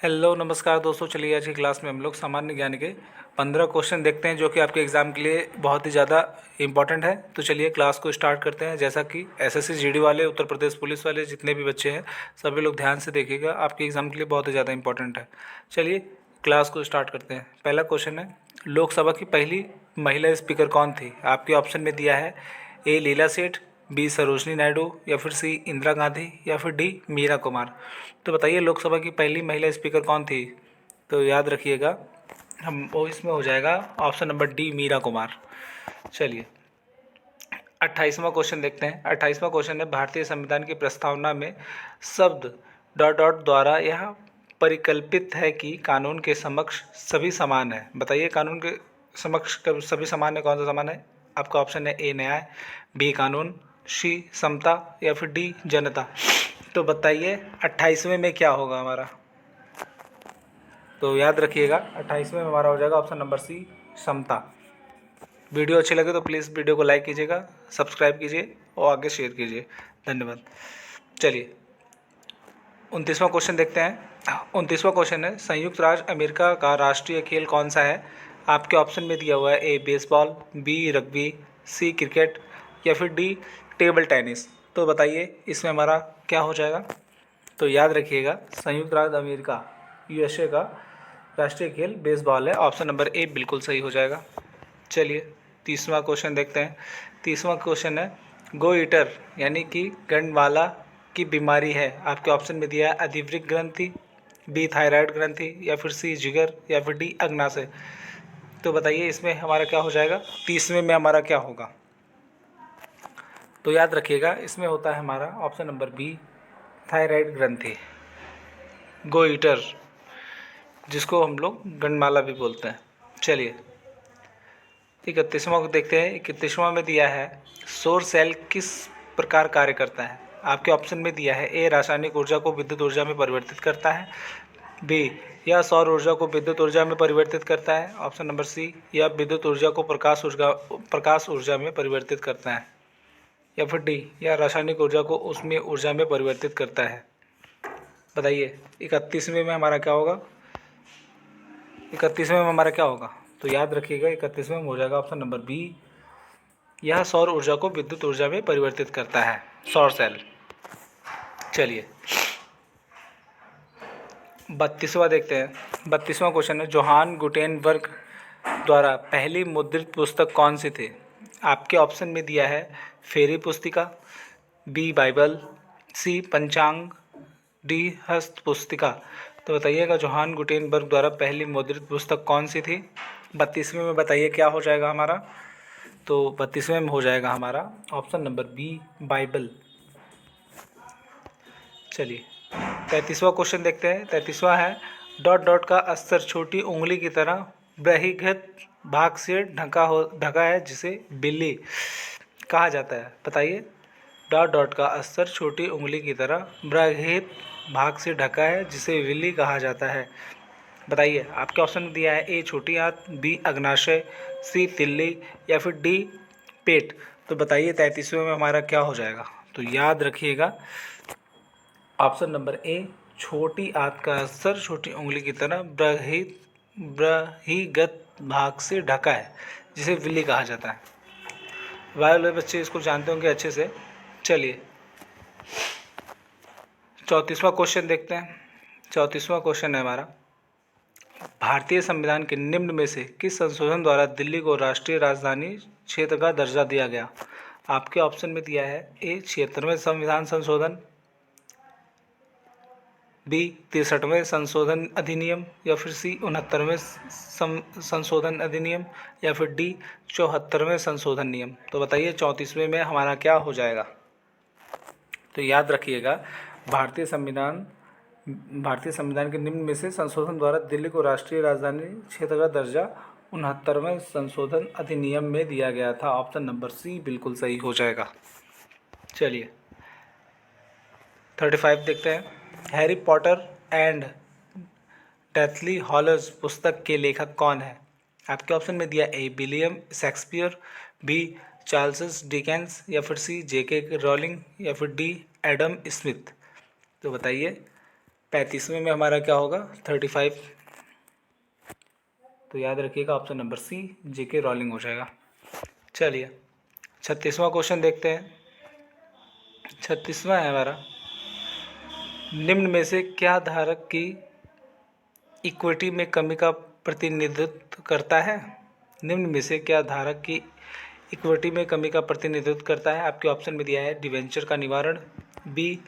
Hello नमस्कार दोस्तों। चलिए आज की क्लास में हम लोग सामान्य ज्ञान के 15 क्वेश्चन देखते हैं जो कि आपके एग्ज़ाम के लिए बहुत ही ज़्यादा इंपॉर्टेंट है। तो चलिए क्लास को स्टार्ट करते हैं। जैसा कि एसएससी जीडी वाले, उत्तर प्रदेश पुलिस वाले, जितने भी बच्चे हैं सभी लोग ध्यान से देखिएगा, आपके एग्ज़ाम के लिए बहुत ही ज़्यादा इंपॉर्टेंट है। चलिए क्लास को स्टार्ट करते हैं। पहला क्वेश्चन है, लोकसभा की पहली महिला स्पीकर कौन थी? आपके ऑप्शन में दिया है ए लीला सेठ, बी सरोजनी नायडू, या फिर सी इंदिरा गांधी, या फिर डी मीरा कुमार। तो बताइए लोकसभा की पहली महिला स्पीकर कौन थी? तो याद रखिएगा, हम वो इसमें हो जाएगा option number D Meira Kumar. चलिए 28वां क्वेश्चन देखते हैं। 28वां क्वेश्चन है, भारतीय संविधान की प्रस्तावना में शब्द डॉट डॉट द्वारा यह परिकल्पित है कि कानून के समक्ष सभी समान है। बताइए कानून के समक्ष सभी समान है, कौन सा समान है? आपका ऑप्शन है ए न्याय, बी कानून, सी समता, या फिर डी जनता। तो बताइए 28वें में क्या होगा हमारा? तो याद रखिएगा 28वें में हमारा हो जाएगा ऑप्शन नंबर सी समता। वीडियो अच्छी लगे तो प्लीज़ वीडियो को लाइक कीजिएगा, सब्सक्राइब कीजिए और आगे शेयर कीजिए। धन्यवाद। चलिए 29वां क्वेश्चन देखते हैं। 29वां क्वेश्चन है, संयुक्त राज्य अमेरिका का राष्ट्रीय खेल कौन सा है? आपके ऑप्शन में दिया हुआ है ए बेसबॉल, बी रग्बी, सी क्रिकेट, या फिर डी टेबल टेनिस। तो बताइए इसमें हमारा क्या हो जाएगा? तो याद रखिएगा संयुक्त राज्य अमेरिका यूएसए का राष्ट्रीय खेल बेसबॉल है। ऑप्शन नंबर ए बिल्कुल सही हो जाएगा। चलिए 30वां क्वेश्चन देखते हैं। 30वां क्वेश्चन है, गो ईटर यानी कि गंडवाला की बीमारी है। आपके ऑप्शन में दिया है अधिवृक्क ग्रंथि, बी थायराइड ग्रंथि, या फिर सी जिगर, या फिर डी अग्नाशय। तो बताइए इसमें हमारा क्या हो जाएगा? 30वें में हमारा क्या होगा? तो याद रखिएगा इसमें होता है हमारा ऑप्शन नंबर बी थायराइड ग्रंथि, गो ईटर, जिसको हम लोग गंडमाला भी बोलते हैं। चलिए 31वां को देखते हैं। 31वां में दिया है सौर सेल किस प्रकार कार्य करता है? आपके ऑप्शन में दिया है ए रासायनिक ऊर्जा को विद्युत ऊर्जा में परिवर्तित करता है, बी या सौर ऊर्जा को विद्युत ऊर्जा में परिवर्तित करता है, ऑप्शन नंबर सी या विद्युत ऊर्जा को प्रकाश ऊर्जा में परिवर्तित करता है, या फिर डी या रासायनिक ऊर्जा को उसमें ऊर्जा में परिवर्तित करता है। बताइए 31वें में हमारा क्या होगा? 31वें में हमारा क्या होगा? तो याद रखिएगा 31वें में हो जाएगा ऑप्शन नंबर बी, यह सौर ऊर्जा को विद्युत ऊर्जा में परिवर्तित करता है, सौर सेल। चलिए 32वां देखते हैं। 32वां क्वेश्चन है, जोहान गुटेनबर्ग द्वारा पहली मुद्रित पुस्तक कौन सी थी? आपके ऑप्शन में दिया है फेरी पुस्तिका, बी बाइबल, सी पंचांग, डी हस्त पुस्तिका। तो बताइएगा जोहान गुटेनबर्ग द्वारा पहली मुद्रित पुस्तक कौन सी थी? 32वें में बताइए क्या हो जाएगा हमारा? तो 32वें में हो जाएगा हमारा ऑप्शन नंबर बी बाइबल। चलिए 33वां क्वेश्चन देखते हैं। 33वां है, डॉट डॉट का अस्तर छोटी उंगली की तरह बृहत भाग से ढका है जिसे बिल्ली कहा जाता है। बताइए डॉट डॉट का अस्तर छोटी उंगली की तरह बृहत भाग से ढका है जिसे बिल्ली कहा जाता है। बताइए आपके ऑप्शन में दिया है ए छोटी आंत, बी अग्नाशय, सी तिल्ली, या फिर डी पेट। तो बताइए 33वें में हमारा क्या हो जाएगा? तो याद रखिएगा ऑप्शन नंबर ए छोटी आंत का अस्तर छोटी उंगली की तरह ब्रहीगत भाग से ढका है जिसे विल्ली कहा जाता है। वाले बच्चे इसको जानते होंगे अच्छे से। चलिए 34वां क्वेश्चन देखते हैं। 34वां क्वेश्चन है हमारा, भारतीय संविधान के निम्न में से किस संशोधन द्वारा दिल्ली को राष्ट्रीय राजधानी क्षेत्र का दर्जा दिया गया? आपके ऑप्शन में दिया है ए 76वें संविधान संशोधन, बी 63वें संशोधन अधिनियम, या फिर सी 69वें संशोधन अधिनियम, या फिर डी 74वें संशोधन नियम। तो बताइए 34वें में हमारा क्या हो जाएगा? तो याद रखिएगा भारतीय संविधान के निम्न में से संशोधन द्वारा दिल्ली को राष्ट्रीय राजधानी क्षेत्र का दर्जा 69वें संशोधन अधिनियम में दिया गया था। ऑप्शन नंबर सी बिल्कुल सही हो जाएगा। चलिए 35 देखते हैं। Harry Potter and Deathly Hallows पुस्तक के लेखक कौन है? आपके ऑप्शन में दिया A William Shakespeare, B Charles Dickens, या फिर सी जेके रोलिंग, या फिर डी एडम स्मिथ। तो बताइए 35वें में हमारा क्या होगा 35। तो याद रखिएगा ऑप्शन नंबर सी जेके रॉलिंग हो जाएगा। चलिए 36वां क्वेश्चन देखते हैं। 36वां है हमारा, निम्न में से क्या धारक की इक्विटी में कमी का प्रतिनिधित्व करता है। निम्न में से क्या धारक की इक्विटी में कमी का प्रतिनिधित्व करता है। आपके ऑप्शन में दिया है डिवेंचर का निवारण, बी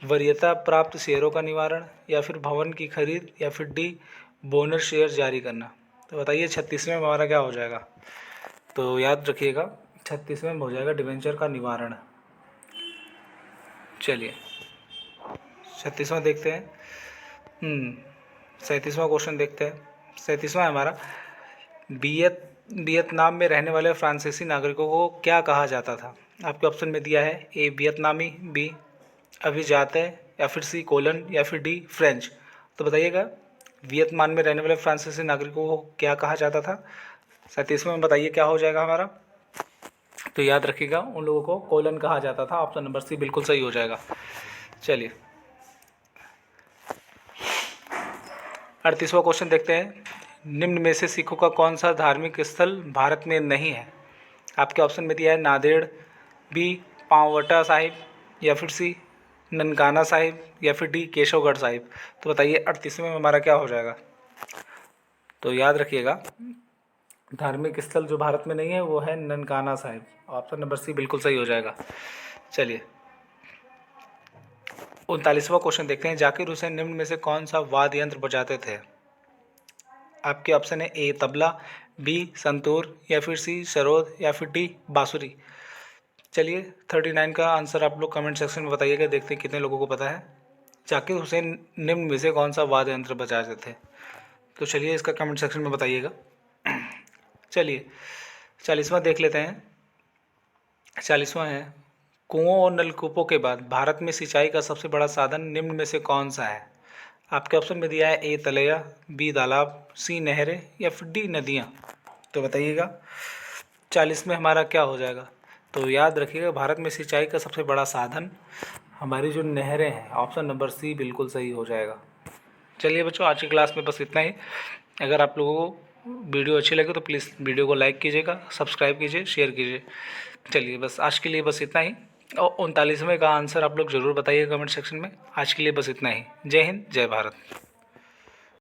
वरीयता प्राप्त शेयरों का निवारण, या फिर भवन की खरीद, या फिर डी बोनस शेयर जारी करना। तो बताइए 36वें में हमारा क्या हो जाएगा। तो याद रखिएगा 36वें में हो जाएगा डिवेंचर का निवारण। चलिए 36वां देखते हैं। 37वां क्वेश्चन देखते हैं। 37वां है हमारा, वियतनाम में रहने वाले फ्रांसीसी नागरिकों को क्या कहा जाता था। आपके ऑप्शन में दिया है ए वियतनामी, बी अभिजात्य, या फिर सी कोलन, या फिर डी फ्रेंच। तो बताइएगा वियतनाम में रहने वाले फ्रांसीसी नागरिकों को क्या कहा जाता था। 37वें में बताइए क्या हो जाएगा हमारा। तो याद रखिएगा उन लोगों को कोलन कहा जाता था। ऑप्शन नंबर सी बिल्कुल सही हो जाएगा। चलिए 38वां क्वेश्चन देखते हैं। निम्न में से सिखों का कौन सा धार्मिक स्थल भारत में नहीं है। आपके ऑप्शन में दिया है नांदेड़, बी पांवटा साहिब, या फिर सी ननकाना साहिब, या फिर डी केशवगढ़ साहिब। तो बताइए 38वें में हमारा क्या हो जाएगा। तो याद रखिएगा धार्मिक स्थल जो भारत में नहीं है वो है Nankana Sahib. Option number C बिल्कुल सही हो जाएगा। चलिए 39वां क्वेश्चन देखते हैं। जाकिर हुसैन निम्न में से कौन सा वाद्य यंत्र बजाते थे। आपके ऑप्शन है ए तबला, बी संतूर, या फिर सी सरोद, या फिर डी बांसुरी। चलिए 39 का आंसर आप लोग कमेंट सेक्शन में बताइएगा, देखते हैं कितने लोगों को पता है। जाकिर हुसैन निम्न में से कौन सा वाद्य यंत्र बजाते थे। तो चलिए इसका कमेंट सेक्शन में बताइएगा। चलिए 40वां देख लेते हैं। 40वां है, कुओं और नलकूपों के बाद भारत में सिंचाई का सबसे बड़ा साधन निम्न में से कौन सा है। आपके ऑप्शन में दिया है ए तलैया, बी तालाब, सी नहरें, या फिर डी नदियाँ। तो बताइएगा 40 में हमारा क्या हो जाएगा। तो याद रखिएगा भारत में सिंचाई का सबसे बड़ा साधन हमारी जो नहरें हैं। ऑप्शन नंबर सी बिल्कुल सही हो जाएगा। चलिए बच्चों आज की क्लास में बस इतना ही। अगर आप लोगों को वीडियो अच्छी लगे तो प्लीज़ वीडियो को लाइक कीजिएगा, सब्सक्राइब कीजिए, शेयर कीजिए। चलिए बस आज के लिए बस इतना ही। और 39वें का आंसर आप लोग ज़रूर बताइए कमेंट सेक्शन में। आज के लिए बस इतना ही। जय हिंद, जय भारत।